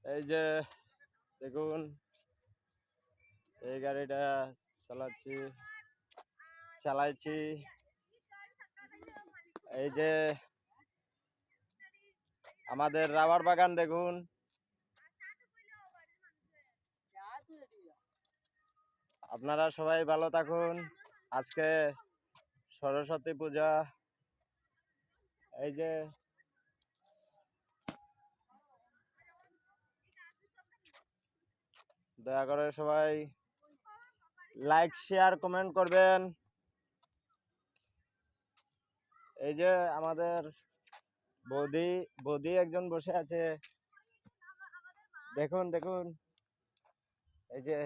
এই যে দেখুন এই গাড়িটা চালাইছি এই যে আমাদের রাবার বাগান দেখুন। আপনারা সবাই ভালো থাকুন। আজকে সরস্বতী পূজা। এই যে দয়া করে সবাই লাইক শেয়ার কমেন্ট করবেন। এই যে আমাদের বৌদি একজন বসে আছে, দেখুন দেখুন। এই যে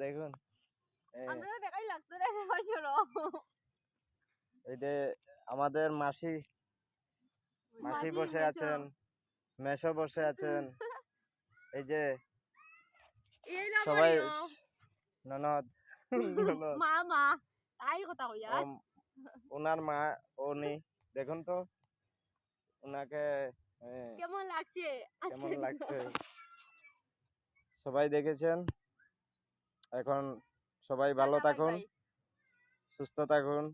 দেখুন এই যে আমাদের মাসি বসে আছেন, মেশো বসে আছেন। এই যে সবাই ননদ মামা তাই কথা কইয়া ওনার মা উনি দেখুন তো ওনাকে কেমন লাগছে কেমন লাগছে সবাই দেখেছেন। এখন সবাই ভালো থাকুন, সুস্থ থাকুন।